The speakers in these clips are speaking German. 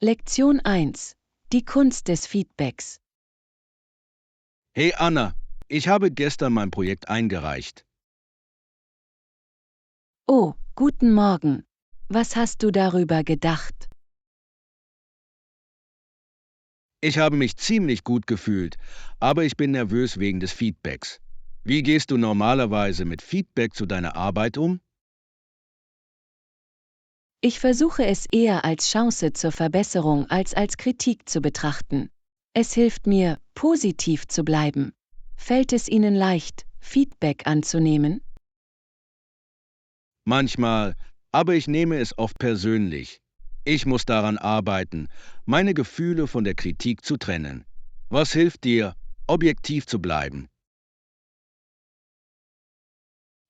Lektion 1. Die Kunst des Feedbacks. Hey Anna, ich habe gestern mein Projekt eingereicht. Oh, guten Morgen. Was hast du darüber gedacht? Ich habe mich ziemlich gut gefühlt, aber ich bin nervös wegen des Feedbacks. Wie gehst du normalerweise mit Feedback zu deiner Arbeit um? Ich versuche es eher als Chance zur Verbesserung als Kritik zu betrachten. Es hilft mir, positiv zu bleiben. Fällt es Ihnen leicht, Feedback anzunehmen? Manchmal, aber ich nehme es oft persönlich. Ich muss daran arbeiten, meine Gefühle von der Kritik zu trennen. Was hilft dir, objektiv zu bleiben?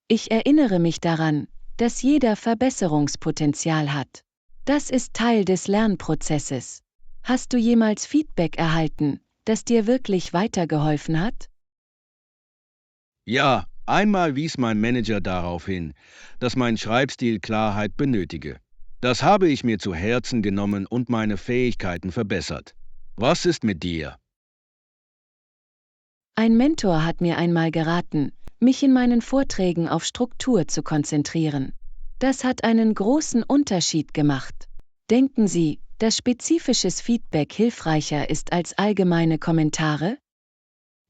Ich erinnere mich daran, dass jeder Verbesserungspotenzial hat. Das ist Teil des Lernprozesses. Hast du jemals Feedback erhalten, das dir wirklich weitergeholfen hat? Ja, einmal wies mein Manager darauf hin, dass mein Schreibstil Klarheit benötige. Das habe ich mir zu Herzen genommen und meine Fähigkeiten verbessert. Was ist mit dir? Ein Mentor hat mir einmal geraten, mich in meinen Vorträgen auf Struktur zu konzentrieren. Das hat einen großen Unterschied gemacht. Denken Sie, dass spezifisches Feedback hilfreicher ist als allgemeine Kommentare?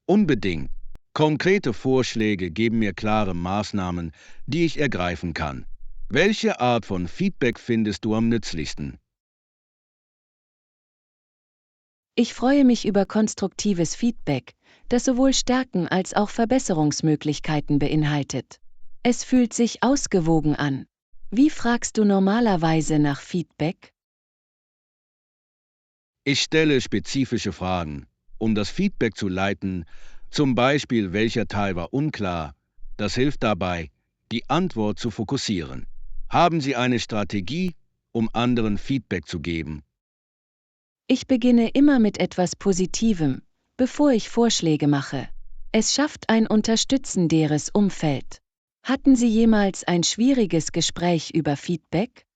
Unbedingt. Konkrete Vorschläge geben mir klare Maßnahmen, die ich ergreifen kann. Welche Art von Feedback findest du am nützlichsten? Ich freue mich über konstruktives Feedback, das sowohl Stärken als auch Verbesserungsmöglichkeiten beinhaltet. Es fühlt sich ausgewogen an. Wie fragst du normalerweise nach Feedback? Ich stelle spezifische Fragen, um das Feedback zu leiten, zum Beispiel welcher Teil war unklar. Das hilft dabei, die Antwort zu fokussieren. Haben Sie eine Strategie, um anderen Feedback zu geben? Ich beginne immer mit etwas Positivem, bevor ich Vorschläge mache. Es schafft ein unterstützenderes Umfeld. Hatten Sie jemals ein schwieriges Gespräch über Feedback?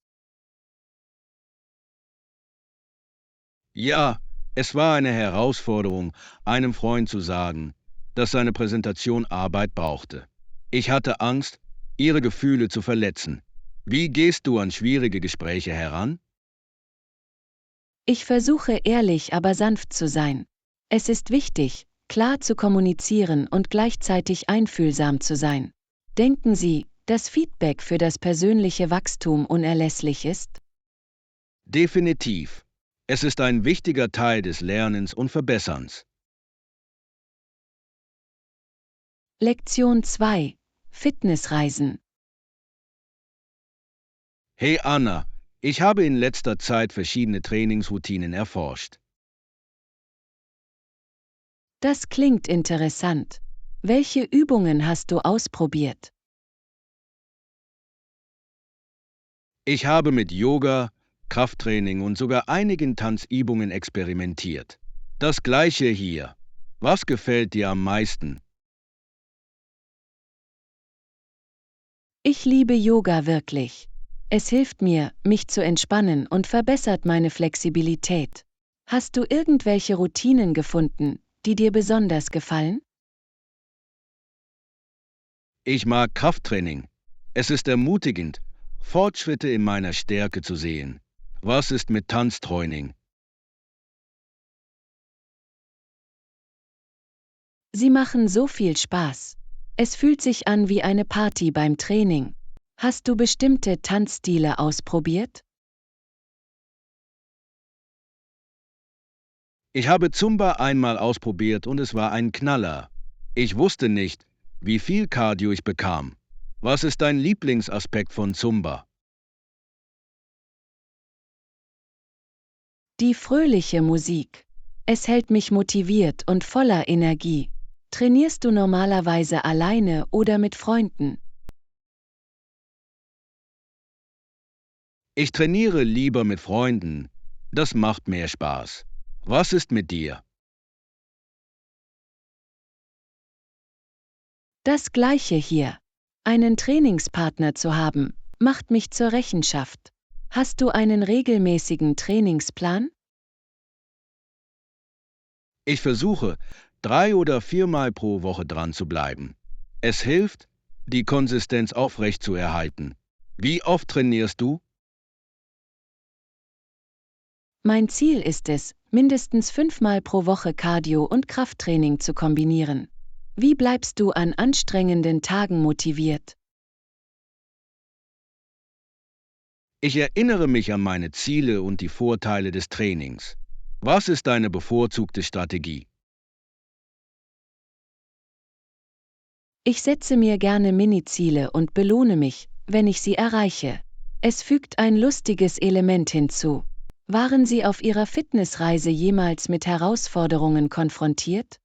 Ja, es war eine Herausforderung, einem Freund zu sagen, dass seine Präsentation Arbeit brauchte. Ich hatte Angst, ihre Gefühle zu verletzen. Wie gehst du an schwierige Gespräche heran? Ich versuche ehrlich aber sanft zu sein. Es ist wichtig, klar zu kommunizieren und gleichzeitig einfühlsam zu sein. Denken Sie, dass Feedback für das persönliche Wachstum unerlässlich ist? Definitiv. Es ist ein wichtiger Teil des Lernens und Verbesserns. Lektion 2. Fitnessreisen. Hey Anna, ich habe in letzter Zeit verschiedene Trainingsroutinen erforscht. Das klingt interessant. Welche Übungen hast du ausprobiert? Ich habe mit Yoga, Krafttraining und sogar einigen Tanzübungen experimentiert. Das gleiche hier. Was gefällt dir am meisten? Ich liebe Yoga wirklich. Es hilft mir, mich zu entspannen und verbessert meine Flexibilität. Hast du irgendwelche Routinen gefunden, die dir besonders gefallen? Ich mag Krafttraining. Es ist ermutigend, Fortschritte in meiner Stärke zu sehen. Was ist mit Tanztraining? Sie machen so viel Spaß. Es fühlt sich an wie eine Party beim Training. Hast du bestimmte Tanzstile ausprobiert? Ich habe Zumba einmal ausprobiert und es war ein Knaller. Ich wusste nicht, wie viel Cardio ich bekam. Was ist dein Lieblingsaspekt von Zumba? Die fröhliche Musik. Es hält mich motiviert und voller Energie. Trainierst du normalerweise alleine oder mit Freunden? Ich trainiere lieber mit Freunden. Das macht mehr Spaß. Was ist mit dir? Das Gleiche hier. Einen Trainingspartner zu haben, macht mich zur Rechenschaft. Hast du einen regelmäßigen Trainingsplan? Ich versuche, 3 oder 4 Mal pro Woche dran zu bleiben. Es hilft, die Konsistenz aufrechtzuerhalten. Wie oft trainierst du? Mein Ziel ist es, mindestens 5-mal pro Woche Cardio- und Krafttraining zu kombinieren. Wie bleibst du an anstrengenden Tagen motiviert? Ich erinnere mich an meine Ziele und die Vorteile des Trainings. Was ist deine bevorzugte Strategie? Ich setze mir gerne Mini-Ziele und belohne mich, wenn ich sie erreiche. Es fügt ein lustiges Element hinzu. Waren Sie auf Ihrer Fitnessreise jemals mit Herausforderungen konfrontiert?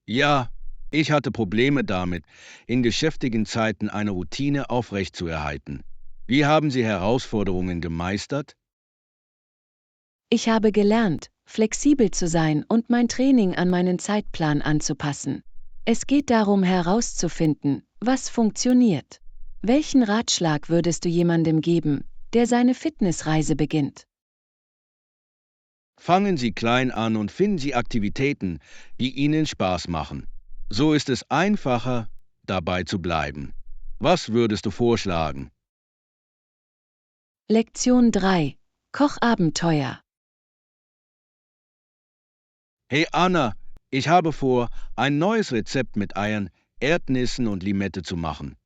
Ja, ich hatte Probleme damit, in geschäftigen Zeiten eine Routine aufrechtzuerhalten. Wie haben Sie Herausforderungen gemeistert? Ich habe gelernt, flexibel zu sein und mein Training an meinen Zeitplan anzupassen. Es geht darum herauszufinden, was funktioniert. Welchen Ratschlag würdest du jemandem geben, der seine Fitnessreise beginnt? Fangen Sie klein an und finden Sie Aktivitäten, die Ihnen Spaß machen. So ist es einfacher, dabei zu bleiben. Was würdest du vorschlagen? Lektion 3: Kochabenteuer. Hey Anna, ich habe vor, ein neues Rezept mit Eiern, Erdnüssen und Limette zu machen.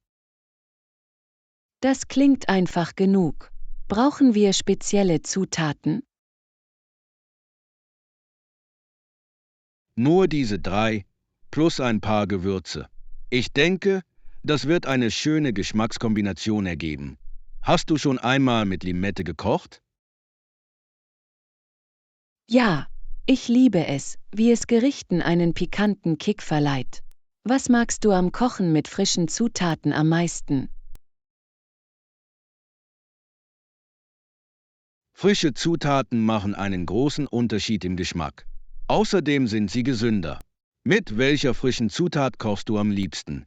Das klingt einfach genug. Brauchen wir spezielle Zutaten? Nur diese 3 plus ein paar Gewürze. Ich denke, das wird eine schöne Geschmackskombination ergeben. Hast du schon einmal mit Limette gekocht? Ja, ich liebe es, wie es Gerichten einen pikanten Kick verleiht. Was magst du am Kochen mit frischen Zutaten am meisten? Frische Zutaten machen einen großen Unterschied im Geschmack. Außerdem sind sie gesünder. Mit welcher frischen Zutat kochst du am liebsten?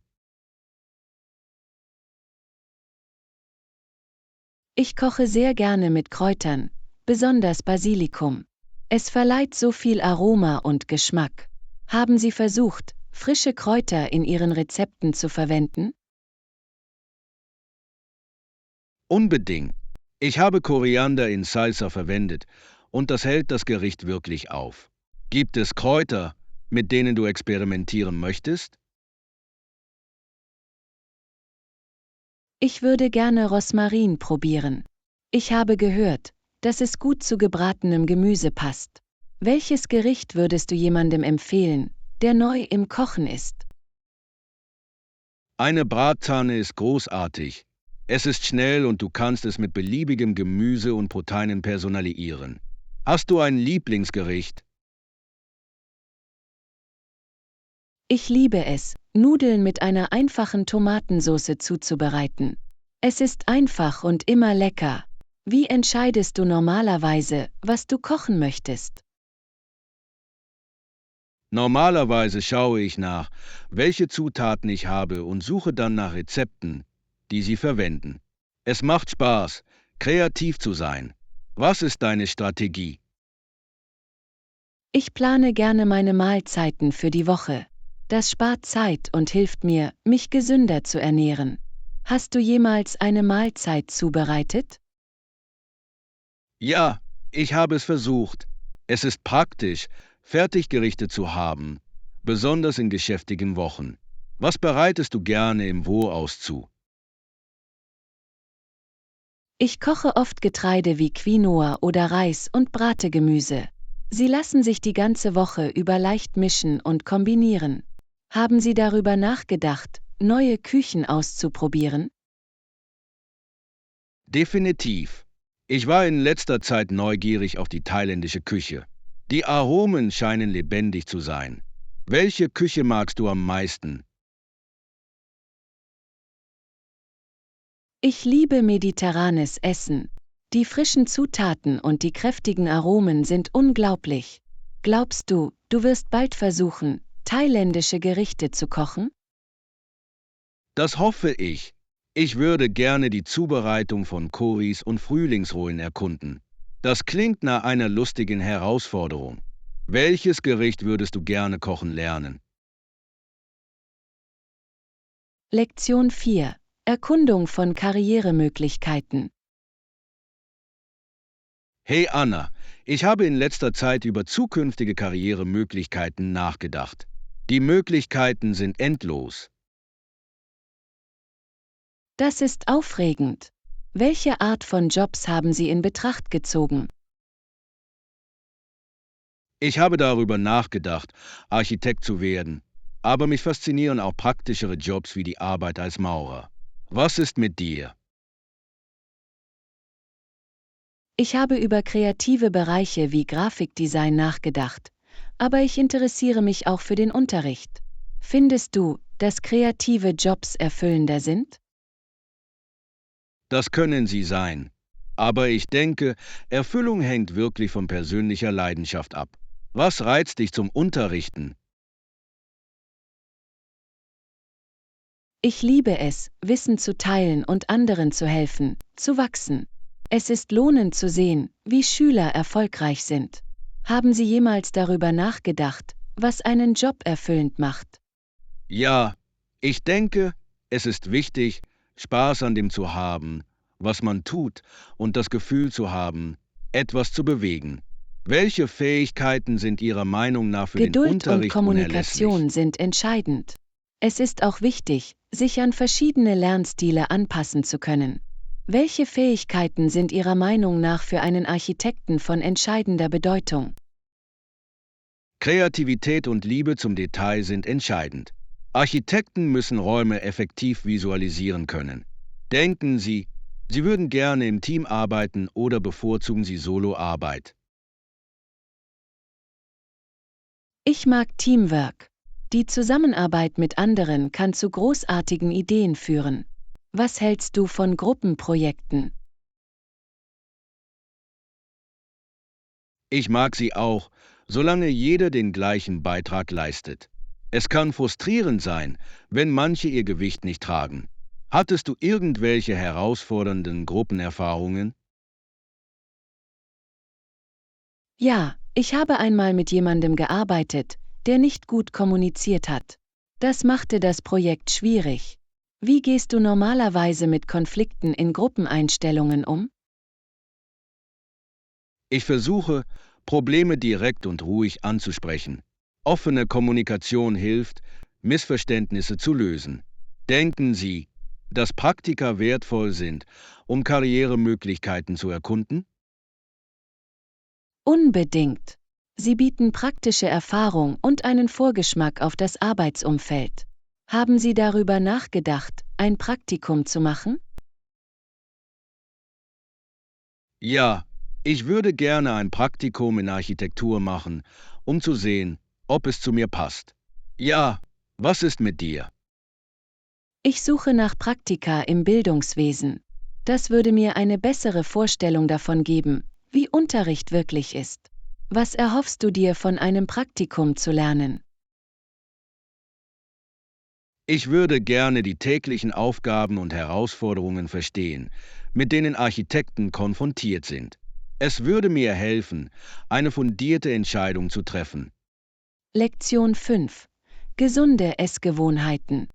Ich koche sehr gerne mit Kräutern, besonders Basilikum. Es verleiht so viel Aroma und Geschmack. Haben Sie versucht, frische Kräuter in Ihren Rezepten zu verwenden? Unbedingt. Ich habe Koriander in Salsa verwendet und das hält das Gericht wirklich auf. Gibt es Kräuter, mit denen du experimentieren möchtest? Ich würde gerne Rosmarin probieren. Ich habe gehört, dass es gut zu gebratenem Gemüse passt. Welches Gericht würdest du jemandem empfehlen, der neu im Kochen ist? Eine Bratpfanne ist großartig. Es ist schnell und du kannst es mit beliebigem Gemüse und Proteinen personalisieren. Hast du ein Lieblingsgericht? Ich liebe es, Nudeln mit einer einfachen Tomatensauce zuzubereiten. Es ist einfach und immer lecker. Wie entscheidest du normalerweise, was du kochen möchtest? Normalerweise schaue ich nach, welche Zutaten ich habe und suche dann nach Rezepten, die sie verwenden. Es macht Spaß, kreativ zu sein. Was ist deine Strategie? Ich plane gerne meine Mahlzeiten für die Woche. Das spart Zeit und hilft mir, mich gesünder zu ernähren. Hast du jemals eine Mahlzeit zubereitet? Ja, ich habe es versucht. Es ist praktisch, Fertiggerichte zu haben, besonders in geschäftigen Wochen. Was bereitest du gerne im Voraus zu? Ich koche oft Getreide wie Quinoa oder Reis und brate Gemüse. Sie lassen sich die ganze Woche über leicht mischen und kombinieren. Haben Sie darüber nachgedacht, neue Küchen auszuprobieren? Definitiv. Ich war in letzter Zeit neugierig auf die thailändische Küche. Die Aromen scheinen lebendig zu sein. Welche Küche magst du am meisten? Ich liebe mediterranes Essen. Die frischen Zutaten und die kräftigen Aromen sind unglaublich. Glaubst du, du wirst bald versuchen, thailändische Gerichte zu kochen? Das hoffe ich. Ich würde gerne die Zubereitung von Currys und Frühlingsrollen erkunden. Das klingt nach einer lustigen Herausforderung. Welches Gericht würdest du gerne kochen lernen? Lektion 4. Erkundung von Karrieremöglichkeiten. Hey Anna, ich habe in letzter Zeit über zukünftige Karrieremöglichkeiten nachgedacht. Die Möglichkeiten sind endlos. Das ist aufregend. Welche Art von Jobs haben Sie in Betracht gezogen? Ich habe darüber nachgedacht, Architekt zu werden, aber mich faszinieren auch praktischere Jobs wie die Arbeit als Maurer. Was ist mit dir? Ich habe über kreative Bereiche wie Grafikdesign nachgedacht, aber ich interessiere mich auch für den Unterricht. Findest du, dass kreative Jobs erfüllender sind? Das können sie sein. Aber ich denke, Erfüllung hängt wirklich von persönlicher Leidenschaft ab. Was reizt dich zum Unterrichten? Ich liebe es, Wissen zu teilen und anderen zu helfen, zu wachsen. Es ist lohnend zu sehen, wie Schüler erfolgreich sind. Haben Sie jemals darüber nachgedacht, was einen Job erfüllend macht? Ja, ich denke, es ist wichtig, Spaß an dem zu haben, was man tut und das Gefühl zu haben, etwas zu bewegen. Welche Fähigkeiten sind Ihrer Meinung nach für den Geduld und Unterricht unerlässlich? Kommunikation sind entscheidend. Es ist auch wichtig, sich an verschiedene Lernstile anpassen zu können. Welche Fähigkeiten sind Ihrer Meinung nach für einen Architekten von entscheidender Bedeutung? Kreativität und Liebe zum Detail sind entscheidend. Architekten müssen Räume effektiv visualisieren können. Denken Sie, Sie würden gerne im Team arbeiten oder bevorzugen Sie Soloarbeit? Ich mag Teamwork. Die Zusammenarbeit mit anderen kann zu großartigen Ideen führen. Was hältst du von Gruppenprojekten? Ich mag sie auch, solange jeder den gleichen Beitrag leistet. Es kann frustrierend sein, wenn manche ihr Gewicht nicht tragen. Hattest du irgendwelche herausfordernden Gruppenerfahrungen? Ja, ich habe einmal mit jemandem gearbeitet, der nicht gut kommuniziert hat. Das machte das Projekt schwierig. Wie gehst du normalerweise mit Konflikten in Gruppeneinstellungen um? Ich versuche, Probleme direkt und ruhig anzusprechen. Offene Kommunikation hilft, Missverständnisse zu lösen. Denken Sie, dass Praktika wertvoll sind, um Karrieremöglichkeiten zu erkunden? Unbedingt. Sie bieten praktische Erfahrung und einen Vorgeschmack auf das Arbeitsumfeld. Haben Sie darüber nachgedacht, ein Praktikum zu machen? Ja, ich würde gerne ein Praktikum in Architektur machen, um zu sehen, ob es zu mir passt. Ja, was ist mit dir? Ich suche nach Praktika im Bildungswesen. Das würde mir eine bessere Vorstellung davon geben, wie Unterricht wirklich ist. Was erhoffst du dir von einem Praktikum zu lernen? Ich würde gerne die täglichen Aufgaben und Herausforderungen verstehen, mit denen Architekten konfrontiert sind. Es würde mir helfen, eine fundierte Entscheidung zu treffen. Lektion 5. Gesunde Essgewohnheiten.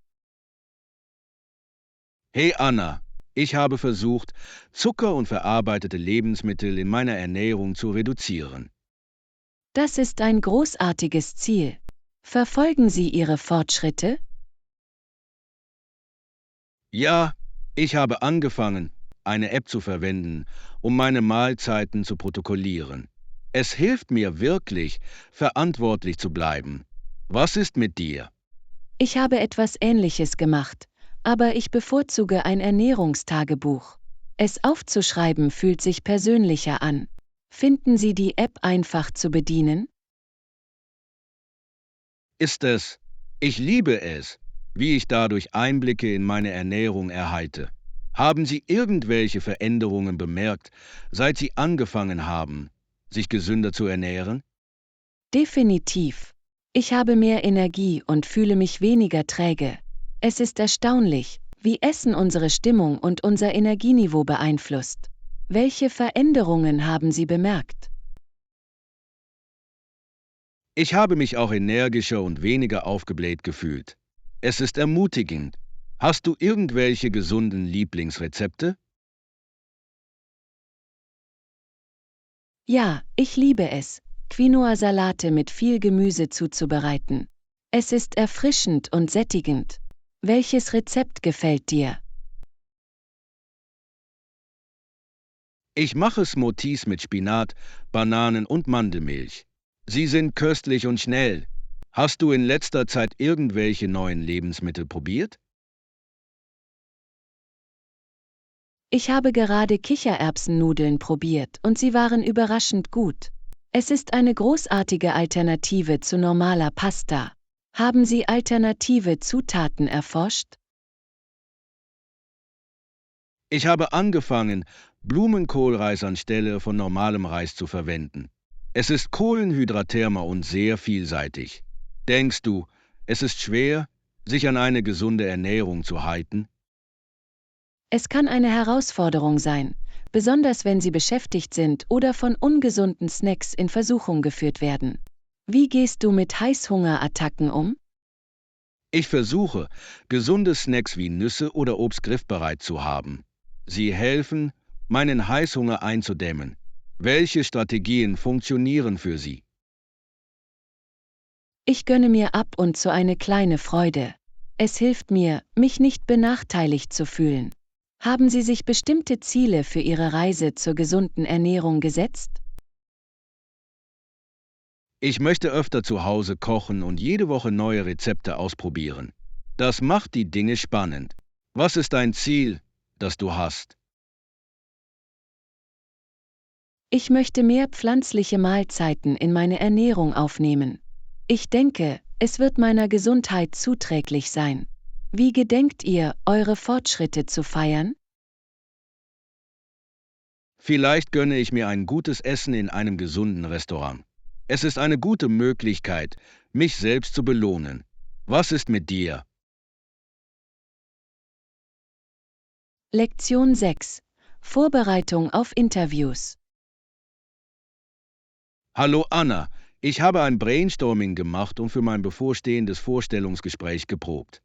Hey Anna, ich habe versucht, Zucker und verarbeitete Lebensmittel in meiner Ernährung zu reduzieren. Das ist ein großartiges Ziel. Verfolgen Sie Ihre Fortschritte? Ja, ich habe angefangen, eine App zu verwenden, um meine Mahlzeiten zu protokollieren. Es hilft mir wirklich, verantwortlich zu bleiben. Was ist mit dir? Ich habe etwas Ähnliches gemacht, aber ich bevorzuge ein Ernährungstagebuch. Es aufzuschreiben fühlt sich persönlicher an. Finden Sie die App einfach zu bedienen? Ist es? Ich liebe es, wie ich dadurch Einblicke in meine Ernährung erhalte. Haben Sie irgendwelche Veränderungen bemerkt, seit Sie angefangen haben, sich gesünder zu ernähren? Definitiv. Ich habe mehr Energie und fühle mich weniger träge. Es ist erstaunlich, wie Essen unsere Stimmung und unser Energieniveau beeinflusst. Welche Veränderungen haben Sie bemerkt? Ich habe mich auch energischer und weniger aufgebläht gefühlt. Es ist ermutigend. Hast du irgendwelche gesunden Lieblingsrezepte? Ja, ich liebe es, Quinoa-Salate mit viel Gemüse zuzubereiten. Es ist erfrischend und sättigend. Welches Rezept gefällt dir? Ich mache Smoothies mit Spinat, Bananen und Mandelmilch. Sie sind köstlich und schnell. Hast du in letzter Zeit irgendwelche neuen Lebensmittel probiert? Ich habe gerade Kichererbsennudeln probiert und sie waren überraschend gut. Es ist eine großartige Alternative zu normaler Pasta. Haben Sie alternative Zutaten erforscht? Ich habe angefangen, Blumenkohlreis anstelle von normalem Reis zu verwenden. Es ist kohlenhydratärmer und sehr vielseitig. Denkst du, es ist schwer, sich an eine gesunde Ernährung zu halten? Es kann eine Herausforderung sein, besonders wenn Sie beschäftigt sind oder von ungesunden Snacks in Versuchung geführt werden. Wie gehst du mit Heißhungerattacken um? Ich versuche, gesunde Snacks wie Nüsse oder Obst griffbereit zu haben. Sie helfen, meinen Heißhunger einzudämmen. Welche Strategien funktionieren für Sie? Ich gönne mir ab und zu eine kleine Freude. Es hilft mir, mich nicht benachteiligt zu fühlen. Haben Sie sich bestimmte Ziele für Ihre Reise zur gesunden Ernährung gesetzt? Ich möchte öfter zu Hause kochen und jede Woche neue Rezepte ausprobieren. Das macht die Dinge spannend. Was ist ein Ziel, das du hast? Ich möchte mehr pflanzliche Mahlzeiten in meine Ernährung aufnehmen. Ich denke, es wird meiner Gesundheit zuträglich sein. Wie gedenkt ihr, eure Fortschritte zu feiern? Vielleicht gönne ich mir ein gutes Essen in einem gesunden Restaurant. Es ist eine gute Möglichkeit, mich selbst zu belohnen. Was ist mit dir? Lektion 6. Vorbereitung auf Interviews. Hallo Anna, ich habe ein Brainstorming gemacht und für mein bevorstehendes Vorstellungsgespräch geprobt.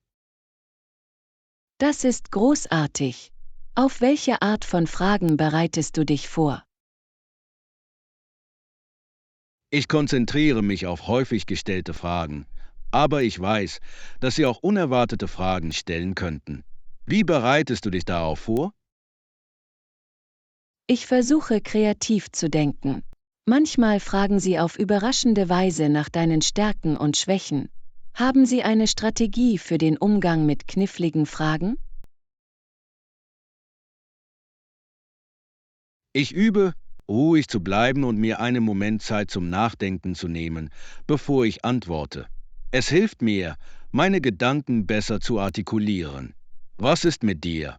Das ist großartig. Auf welche Art von Fragen bereitest du dich vor? Ich konzentriere mich auf häufig gestellte Fragen, aber ich weiß, dass Sie auch unerwartete Fragen stellen könnten. Wie bereitest du dich darauf vor? Ich versuche kreativ zu denken. Manchmal fragen sie auf überraschende Weise nach deinen Stärken und Schwächen. Haben Sie eine Strategie für den Umgang mit kniffligen Fragen? Ich übe, ruhig zu bleiben und mir einen Moment Zeit zum Nachdenken zu nehmen, bevor ich antworte. Es hilft mir, meine Gedanken besser zu artikulieren. Was ist mit dir?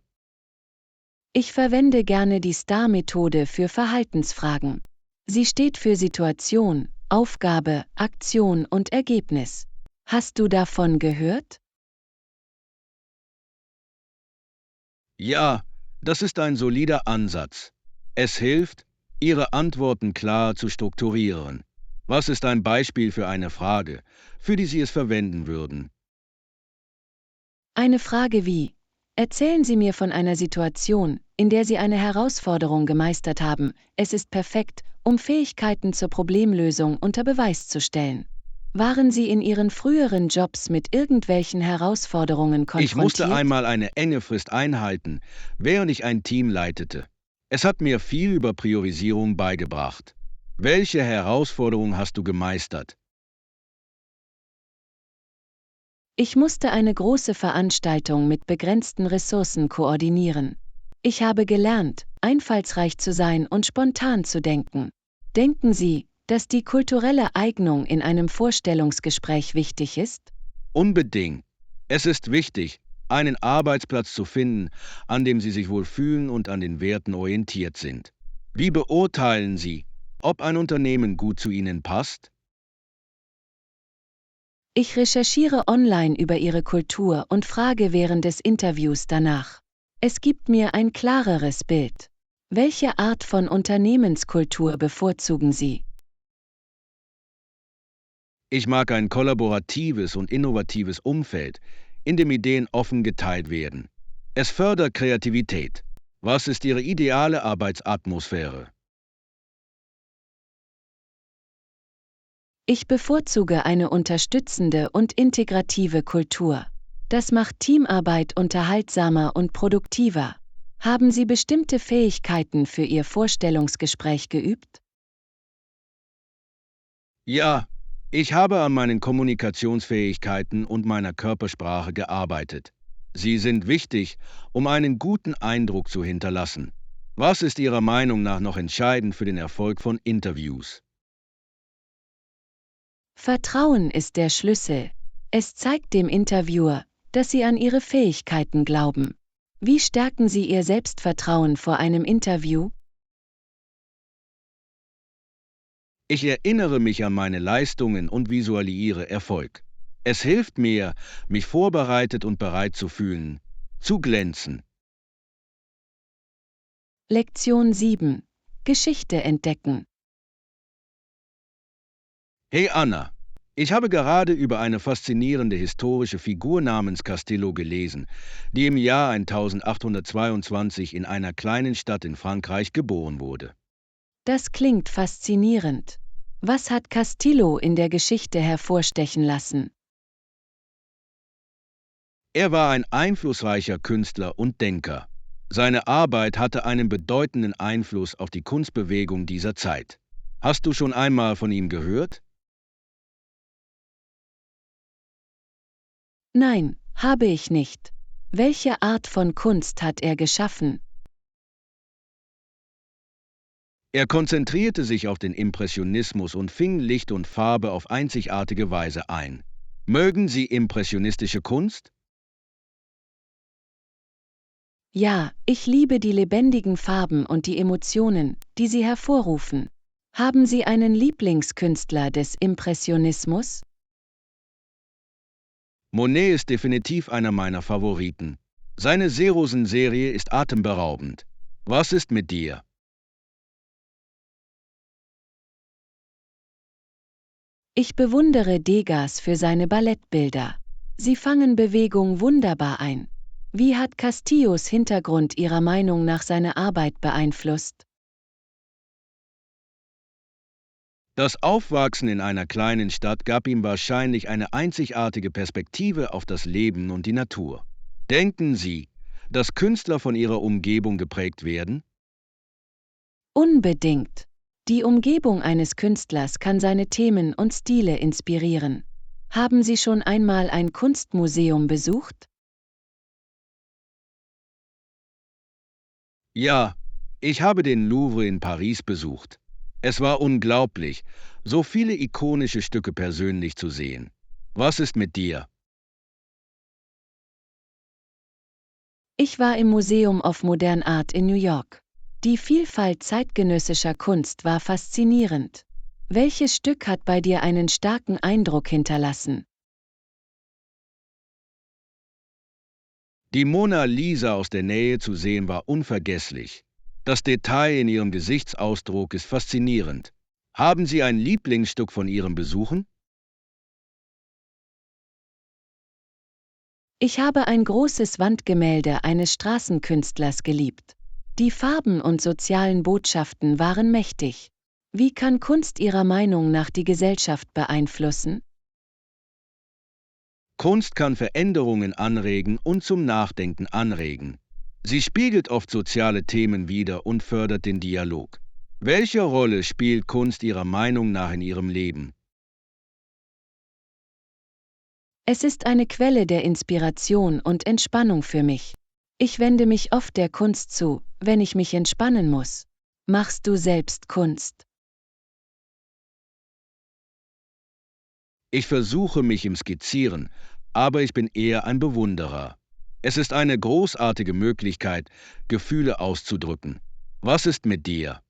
Ich verwende gerne die STAR-Methode für Verhaltensfragen. Sie steht für Situation, Aufgabe, Aktion und Ergebnis. Hast du davon gehört? Ja, das ist ein solider Ansatz. Es hilft, Ihre Antworten klar zu strukturieren. Was ist ein Beispiel für eine Frage, für die Sie es verwenden würden? Eine Frage wie: Erzählen Sie mir von einer Situation, in der Sie eine Herausforderung gemeistert haben. Es ist perfekt, um Fähigkeiten zur Problemlösung unter Beweis zu stellen. Waren Sie in Ihren früheren Jobs mit irgendwelchen Herausforderungen Ich musste konfrontiert? einmal eine enge Frist einhalten, während ich ein Team leitete. Es hat mir viel über Priorisierung beigebracht. Welche Herausforderung hast du gemeistert? Ich musste eine große Veranstaltung mit begrenzten Ressourcen koordinieren. Ich habe gelernt, einfallsreich zu sein und spontan zu denken. Denken Sie, dass die kulturelle Eignung in einem Vorstellungsgespräch wichtig ist? Unbedingt. Es ist wichtig, einen Arbeitsplatz zu finden, an dem Sie sich wohlfühlen und an den Werten orientiert sind. Wie beurteilen Sie, ob ein Unternehmen gut zu Ihnen passt? Ich recherchiere online über Ihre Kultur und frage während des Interviews danach. Es gibt mir ein klareres Bild. Welche Art von Unternehmenskultur bevorzugen Sie? Ich mag ein kollaboratives und innovatives Umfeld, in dem Ideen offen geteilt werden. Es fördert Kreativität. Was ist Ihre ideale Arbeitsatmosphäre? Ich bevorzuge eine unterstützende und integrative Kultur. Das macht Teamarbeit unterhaltsamer und produktiver. Haben Sie bestimmte Fähigkeiten für Ihr Vorstellungsgespräch geübt? Ja, ich habe an meinen Kommunikationsfähigkeiten und meiner Körpersprache gearbeitet. Sie sind wichtig, um einen guten Eindruck zu hinterlassen. Was ist Ihrer Meinung nach noch entscheidend für den Erfolg von Interviews? Vertrauen ist der Schlüssel. Es zeigt dem Interviewer, dass Sie an Ihre Fähigkeiten glauben. Wie stärken Sie Ihr Selbstvertrauen vor einem Interview? Ich erinnere mich an meine Leistungen und visualisiere Erfolg. Es hilft mir, mich vorbereitet und bereit zu fühlen, zu glänzen. Lektion 7. Geschichte entdecken. Hey Anna, ich habe gerade über eine faszinierende historische Figur namens Castillo gelesen, die im Jahr 1822 in einer kleinen Stadt in Frankreich geboren wurde. Das klingt faszinierend. Was hat Castillo in der Geschichte hervorstechen lassen? Er war ein einflussreicher Künstler und Denker. Seine Arbeit hatte einen bedeutenden Einfluss auf die Kunstbewegung dieser Zeit. Hast du schon einmal von ihm gehört? Nein, habe ich nicht. Welche Art von Kunst hat er geschaffen? Er konzentrierte sich auf den Impressionismus und fing Licht und Farbe auf einzigartige Weise ein. Mögen Sie impressionistische Kunst? Ja, ich liebe die lebendigen Farben und die Emotionen, die sie hervorrufen. Haben Sie einen Lieblingskünstler des Impressionismus? Monet ist definitiv einer meiner Favoriten. Seine Seerosen-Serie ist atemberaubend. Was ist mit dir? Ich bewundere Degas für seine Ballettbilder. Sie fangen Bewegung wunderbar ein. Wie hat Castillos Hintergrund Ihrer Meinung nach seine Arbeit beeinflusst? Das Aufwachsen in einer kleinen Stadt gab ihm wahrscheinlich eine einzigartige Perspektive auf das Leben und die Natur. Denken Sie, dass Künstler von ihrer Umgebung geprägt werden? Unbedingt. Die Umgebung eines Künstlers kann seine Themen und Stile inspirieren. Haben Sie schon einmal ein Kunstmuseum besucht? Ja, ich habe den Louvre in Paris besucht. Es war unglaublich, so viele ikonische Stücke persönlich zu sehen. Was ist mit dir? Ich war im Museum of Modern Art in New York. Die Vielfalt zeitgenössischer Kunst war faszinierend. Welches Stück hat bei dir einen starken Eindruck hinterlassen? Die Mona Lisa aus der Nähe zu sehen war unvergesslich. Das Detail in ihrem Gesichtsausdruck ist faszinierend. Haben Sie ein Lieblingsstück von Ihren Besuchen? Ich habe ein großes Wandgemälde eines Straßenkünstlers geliebt. Die Farben und sozialen Botschaften waren mächtig. Wie kann Kunst Ihrer Meinung nach die Gesellschaft beeinflussen? Kunst kann Veränderungen anregen und zum Nachdenken anregen. Sie spiegelt oft soziale Themen wider und fördert den Dialog. Welche Rolle spielt Kunst Ihrer Meinung nach in Ihrem Leben? Es ist eine Quelle der Inspiration und Entspannung für mich. Ich wende mich oft der Kunst zu, wenn ich mich entspannen muss. Machst du selbst Kunst? Ich versuche mich im Skizzieren, aber ich bin eher ein Bewunderer. Es ist eine großartige Möglichkeit, Gefühle auszudrücken. Was ist mit dir?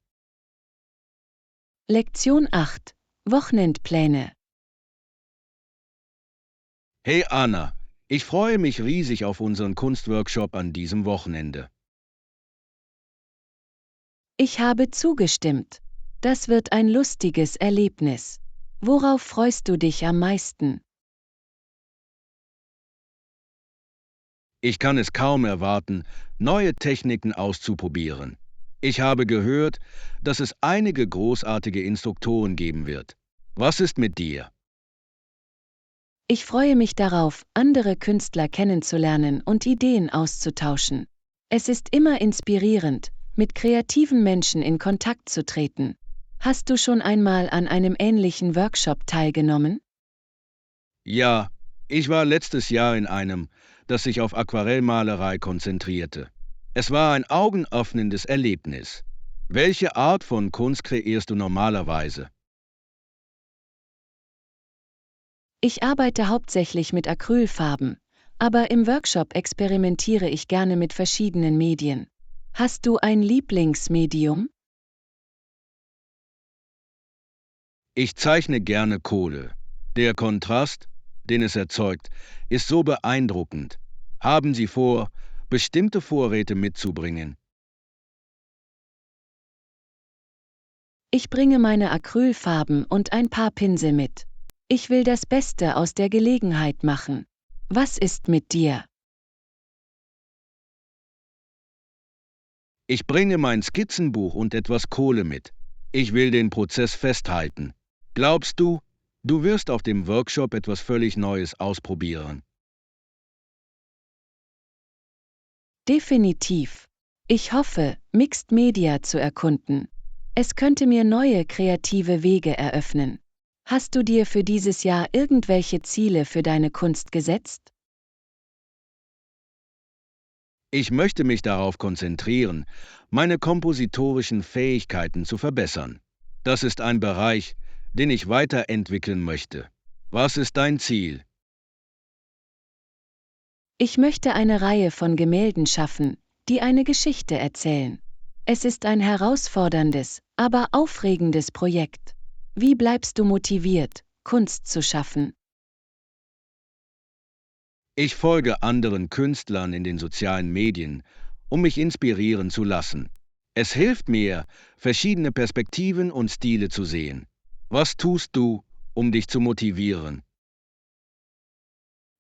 Lektion 8. Wochenendpläne. Hey Anna, ich freue mich riesig auf unseren Kunstworkshop an diesem Wochenende. Ich habe zugestimmt. Das wird ein lustiges Erlebnis. Worauf freust du dich am meisten? Ich kann es kaum erwarten, neue Techniken auszuprobieren. Ich habe gehört, dass es einige großartige Instruktoren geben wird. Was ist mit dir? Ich freue mich darauf, andere Künstler kennenzulernen und Ideen auszutauschen. Es ist immer inspirierend, mit kreativen Menschen in Kontakt zu treten. Hast du schon einmal an einem ähnlichen Workshop teilgenommen? Ja, ich war letztes Jahr in einem, das sich auf Aquarellmalerei konzentrierte. Es war ein augenöffnendes Erlebnis. Welche Art von Kunst kreierst du normalerweise? Ich arbeite hauptsächlich mit Acrylfarben, aber im Workshop experimentiere ich gerne mit verschiedenen Medien. Hast du ein Lieblingsmedium? Ich zeichne gerne Kohle. Der Kontrast, den es erzeugt, ist so beeindruckend. Haben Sie vor, bestimmte Vorräte mitzubringen? Ich bringe meine Acrylfarben und ein paar Pinsel mit. Ich will das Beste aus der Gelegenheit machen. Was ist mit dir? Ich bringe mein Skizzenbuch und etwas Kohle mit. Ich will den Prozess festhalten. Glaubst du, du wirst auf dem Workshop etwas völlig Neues ausprobieren? Definitiv. Ich hoffe, Mixed Media zu erkunden. Es könnte mir neue kreative Wege eröffnen. Hast du dir für dieses Jahr irgendwelche Ziele für deine Kunst gesetzt? Ich möchte mich darauf konzentrieren, meine kompositorischen Fähigkeiten zu verbessern. Das ist ein Bereich, den ich weiterentwickeln möchte. Was ist dein Ziel? Ich möchte eine Reihe von Gemälden schaffen, die eine Geschichte erzählen. Es ist ein herausforderndes, aber aufregendes Projekt. Wie bleibst du motiviert, Kunst zu schaffen? Ich folge anderen Künstlern in den sozialen Medien, um mich inspirieren zu lassen. Es hilft mir, verschiedene Perspektiven und Stile zu sehen. Was tust du, um dich zu motivieren?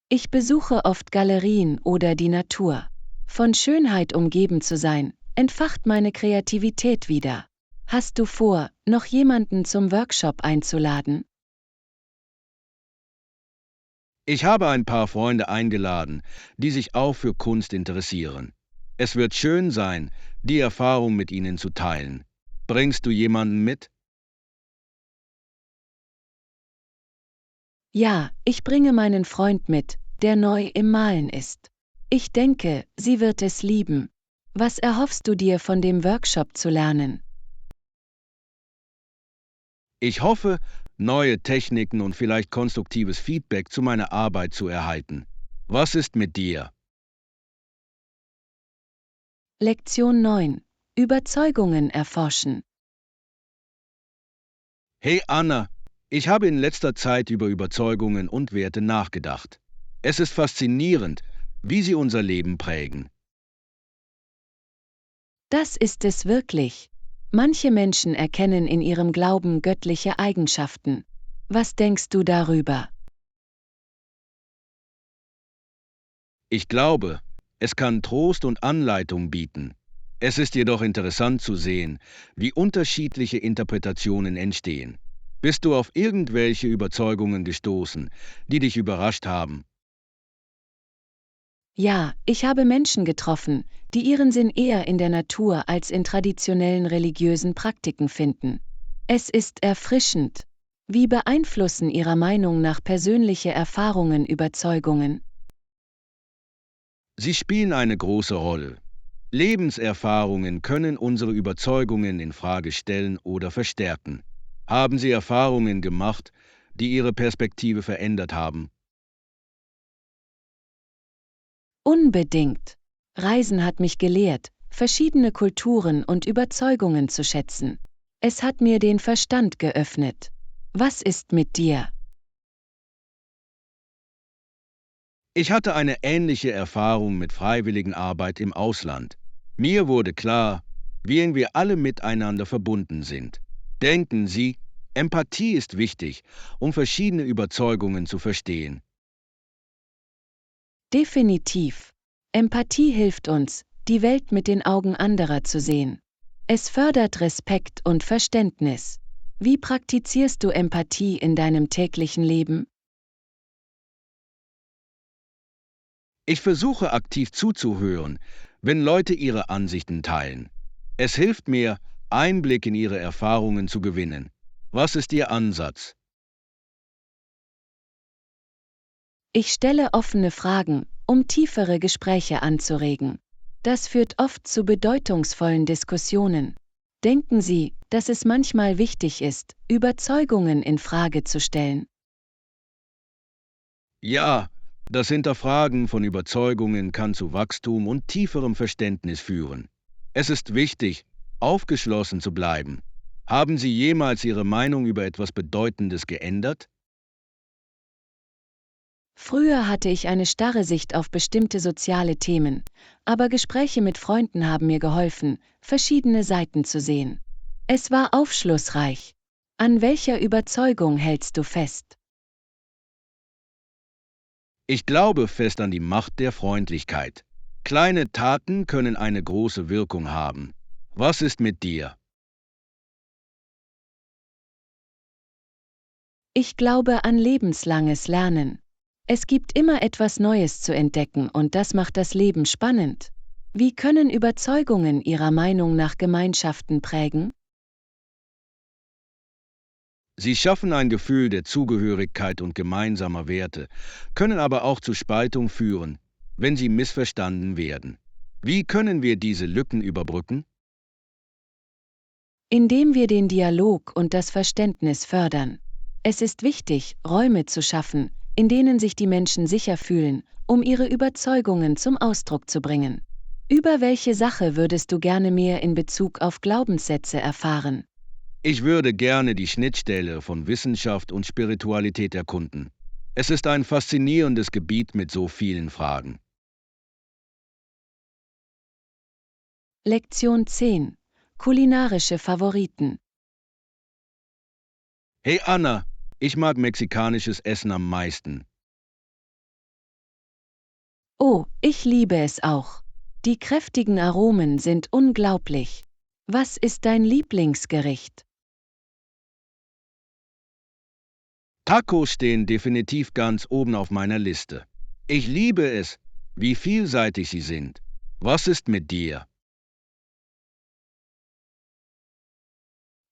Ich besuche oft Galerien oder die Natur. Von Schönheit umgeben zu sein, entfacht meine Kreativität wieder. Hast du vor, noch jemanden zum Workshop einzuladen? Ich habe ein paar Freunde eingeladen, die sich auch für Kunst interessieren. Es wird schön sein, die Erfahrung mit ihnen zu teilen. Bringst du jemanden mit? Ja, ich bringe meinen Freund mit, der neu im Malen ist. Ich denke, sie wird es lieben. Was erhoffst du dir von dem Workshop zu lernen? Ich hoffe, neue Techniken und vielleicht konstruktives Feedback zu meiner Arbeit zu erhalten. Was ist mit dir? Lektion 9. Überzeugungen erforschen. Hey Anna, ich habe in letzter Zeit über Überzeugungen und Werte nachgedacht. Es ist faszinierend, wie sie unser Leben prägen. Das ist es wirklich. Manche Menschen erkennen in ihrem Glauben göttliche Eigenschaften. Was denkst du darüber? Ich glaube, es kann Trost und Anleitung bieten. Es ist jedoch interessant zu sehen, wie unterschiedliche Interpretationen entstehen. Bist du auf irgendwelche Überzeugungen gestoßen, die dich überrascht haben? Ja, ich habe Menschen getroffen, die ihren Sinn eher in der Natur als in traditionellen religiösen Praktiken finden. Es ist erfrischend. Wie beeinflussen Ihrer Meinung nach persönliche Erfahrungen Überzeugungen? Sie spielen eine große Rolle. Lebenserfahrungen können unsere Überzeugungen in Frage stellen oder verstärken. Haben Sie Erfahrungen gemacht, die Ihre Perspektive verändert haben? Unbedingt. Reisen hat mich gelehrt, verschiedene Kulturen und Überzeugungen zu schätzen. Es hat mir den Verstand geöffnet. Was ist mit dir? Ich hatte eine ähnliche Erfahrung mit Freiwilligenarbeit im Ausland. Mir wurde klar, wie eng wir alle miteinander verbunden sind. Denken Sie, Empathie ist wichtig, um verschiedene Überzeugungen zu verstehen. Definitiv. Empathie hilft uns, die Welt mit den Augen anderer zu sehen. Es fördert Respekt und Verständnis. Wie praktizierst du Empathie in deinem täglichen Leben? Ich versuche aktiv zuzuhören, wenn Leute ihre Ansichten teilen. Es hilft mir, Einblick in ihre Erfahrungen zu gewinnen. Was ist Ihr Ansatz? Ich stelle offene Fragen, um tiefere Gespräche anzuregen. Das führt oft zu bedeutungsvollen Diskussionen. Denken Sie, dass es manchmal wichtig ist, Überzeugungen in Frage zu stellen? Ja, das Hinterfragen von Überzeugungen kann zu Wachstum und tieferem Verständnis führen. Es ist wichtig, aufgeschlossen zu bleiben. Haben Sie jemals Ihre Meinung über etwas Bedeutendes geändert? Früher hatte ich eine starre Sicht auf bestimmte soziale Themen, aber Gespräche mit Freunden haben mir geholfen, verschiedene Seiten zu sehen. Es war aufschlussreich. An welcher Überzeugung hältst du fest? Ich glaube fest an die Macht der Freundlichkeit. Kleine Taten können eine große Wirkung haben. Was ist mit dir? Ich glaube an lebenslanges Lernen. Es gibt immer etwas Neues zu entdecken und das macht das Leben spannend. Wie können Überzeugungen Ihrer Meinung nach Gemeinschaften prägen? Sie schaffen ein Gefühl der Zugehörigkeit und gemeinsamer Werte, können aber auch zu Spaltung führen, wenn sie missverstanden werden. Wie können wir diese Lücken überbrücken? Indem wir den Dialog und das Verständnis fördern. Es ist wichtig, Räume zu schaffen, in denen sich die Menschen sicher fühlen, um ihre Überzeugungen zum Ausdruck zu bringen. Über welche Sache würdest du gerne mehr in Bezug auf Glaubenssätze erfahren? Ich würde gerne die Schnittstelle von Wissenschaft und Spiritualität erkunden. Es ist ein faszinierendes Gebiet mit so vielen Fragen. Lektion 10. Kulinarische Favoriten. Hey Anna, ich mag mexikanisches Essen am meisten. Oh, ich liebe es auch. Die kräftigen Aromen sind unglaublich. Was ist dein Lieblingsgericht? Tacos stehen definitiv ganz oben auf meiner Liste. Ich liebe es, wie vielseitig sie sind. Was ist mit dir?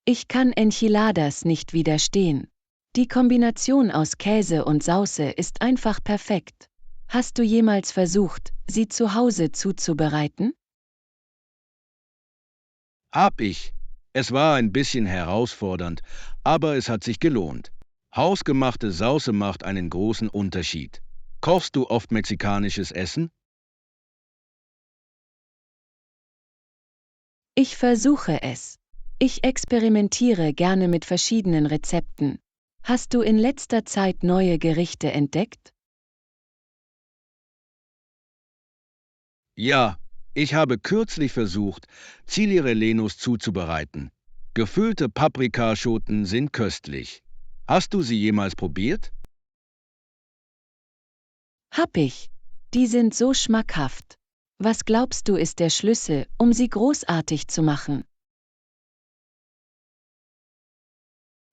Ich kann Enchiladas nicht widerstehen. Die Kombination aus Käse und Sauce ist einfach perfekt. Hast du jemals versucht, sie zu Hause zuzubereiten? Hab ich. Es war ein bisschen herausfordernd, aber es hat sich gelohnt. Hausgemachte Sauce macht einen großen Unterschied. Kochst du oft mexikanisches Essen? Ich versuche es. Ich experimentiere gerne mit verschiedenen Rezepten. Hast du in letzter Zeit neue Gerichte entdeckt? Ja, ich habe kürzlich versucht, Chili rellenos zuzubereiten. Gefüllte Paprikaschoten sind köstlich. Hast du sie jemals probiert? Hab ich. Die sind so schmackhaft. Was glaubst du ist der Schlüssel, um sie großartig zu machen?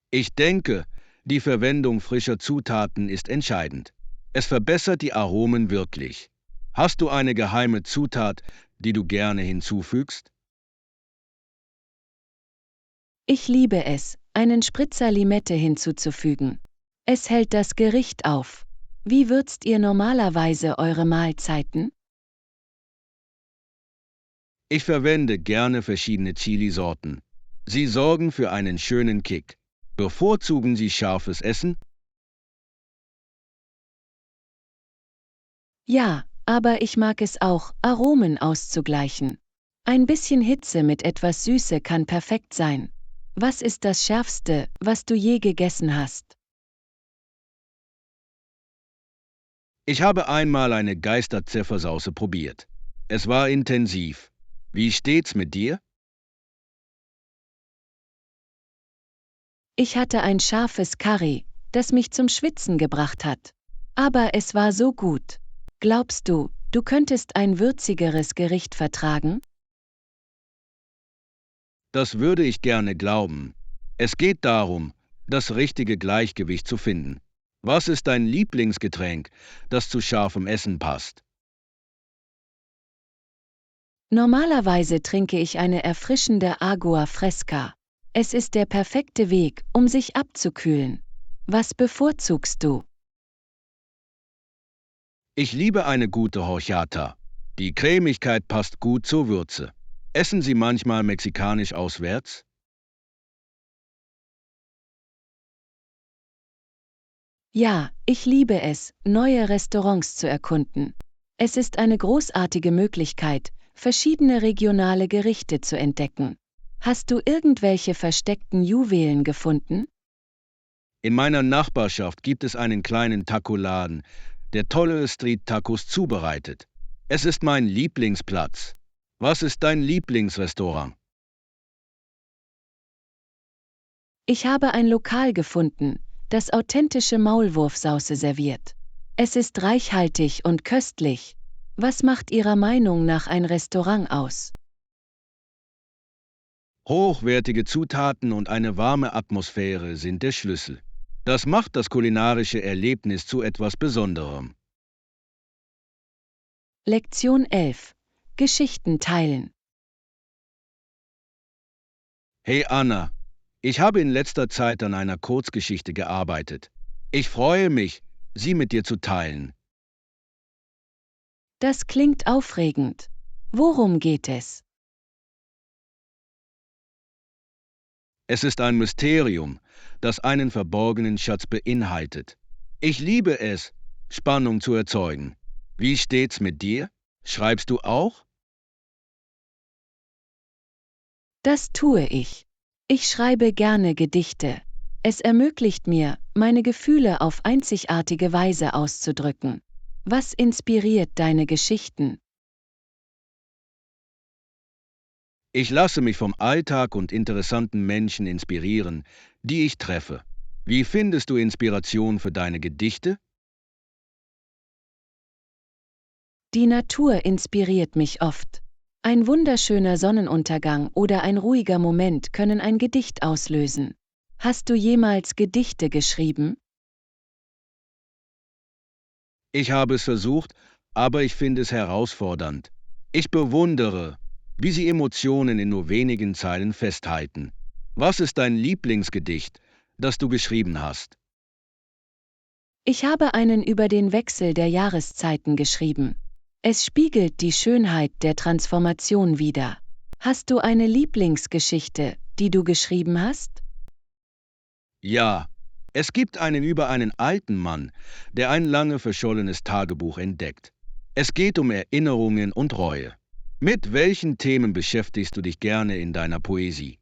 Ich denke, die Verwendung frischer Zutaten ist entscheidend. Es verbessert die Aromen wirklich. Hast du eine geheime Zutat, die du gerne hinzufügst? Ich liebe es, einen Spritzer Limette hinzuzufügen. Es hält das Gericht auf. Wie würzt ihr normalerweise eure Mahlzeiten? Ich verwende gerne verschiedene Chili-Sorten. Sie sorgen für einen schönen Kick. Bevorzugen Sie scharfes Essen? Ja, aber ich mag es auch, Aromen auszugleichen. Ein bisschen Hitze mit etwas Süße kann perfekt sein. Was ist das Schärfste, was du je gegessen hast? Ich habe einmal eine Geisterzepfersauce probiert. Es war intensiv. Wie steht's mit dir? Ich hatte ein scharfes Curry, das mich zum Schwitzen gebracht hat. Aber es war so gut. Glaubst du, du könntest ein würzigeres Gericht vertragen? Das würde ich gerne glauben. Es geht darum, das richtige Gleichgewicht zu finden. Was ist dein Lieblingsgetränk, das zu scharfem Essen passt? Normalerweise trinke ich eine erfrischende Agua Fresca. Es ist der perfekte Weg, um sich abzukühlen. Was bevorzugst du? Ich liebe eine gute Horchata. Die Cremigkeit passt gut zur Würze. Essen Sie manchmal mexikanisch auswärts? Ja, ich liebe es, neue Restaurants zu erkunden. Es ist eine großartige Möglichkeit, verschiedene regionale Gerichte zu entdecken. Hast du irgendwelche versteckten Juwelen gefunden? In meiner Nachbarschaft gibt es einen kleinen Tacoladen, der tolle Street-Tacos zubereitet. Es ist mein Lieblingsplatz. Was ist dein Lieblingsrestaurant? Ich habe ein Lokal gefunden, das authentische Maulwurfsauce serviert. Es ist reichhaltig und köstlich. Was macht Ihrer Meinung nach ein Restaurant aus? Hochwertige Zutaten und eine warme Atmosphäre sind der Schlüssel. Das macht das kulinarische Erlebnis zu etwas Besonderem. Lektion 11. Geschichten teilen. Hey Anna, ich habe in letzter Zeit an einer Kurzgeschichte gearbeitet. Ich freue mich, sie mit dir zu teilen. Das klingt aufregend. Worum geht es? Es ist ein Mysterium, das einen verborgenen Schatz beinhaltet. Ich liebe es, Spannung zu erzeugen. Wie steht's mit dir? Schreibst du auch? Das tue ich. Ich schreibe gerne Gedichte. Es ermöglicht mir, meine Gefühle auf einzigartige Weise auszudrücken. Was inspiriert deine Geschichten? Ich lasse mich vom Alltag und interessanten Menschen inspirieren, die ich treffe. Wie findest du Inspiration für deine Gedichte? Die Natur inspiriert mich oft. Ein wunderschöner Sonnenuntergang oder ein ruhiger Moment können ein Gedicht auslösen. Hast du jemals Gedichte geschrieben? Ich habe es versucht, aber ich finde es herausfordernd. Ich bewundere, wie sie Emotionen in nur wenigen Zeilen festhalten. Was ist dein Lieblingsgedicht, das du geschrieben hast? Ich habe einen über den Wechsel der Jahreszeiten geschrieben. Es spiegelt die Schönheit der Transformation wider. Hast du eine Lieblingsgeschichte, die du geschrieben hast? Ja, es gibt einen über einen alten Mann, der ein lange verschollenes Tagebuch entdeckt. Es geht um Erinnerungen und Reue. Mit welchen Themen beschäftigst du dich gerne in deiner Poesie?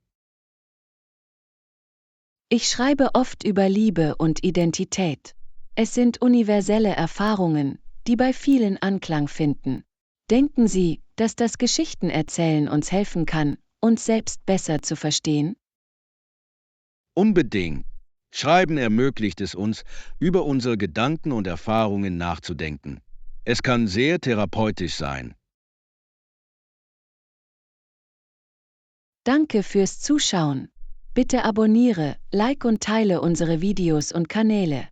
Ich schreibe oft über Liebe und Identität. Es sind universelle Erfahrungen, die bei vielen Anklang finden. Denken Sie, dass das Geschichtenerzählen uns helfen kann, uns selbst besser zu verstehen? Unbedingt. Schreiben ermöglicht es uns, über unsere Gedanken und Erfahrungen nachzudenken. Es kann sehr therapeutisch sein. Danke fürs Zuschauen. Bitte abonniere, like und teile unsere Videos und Kanäle.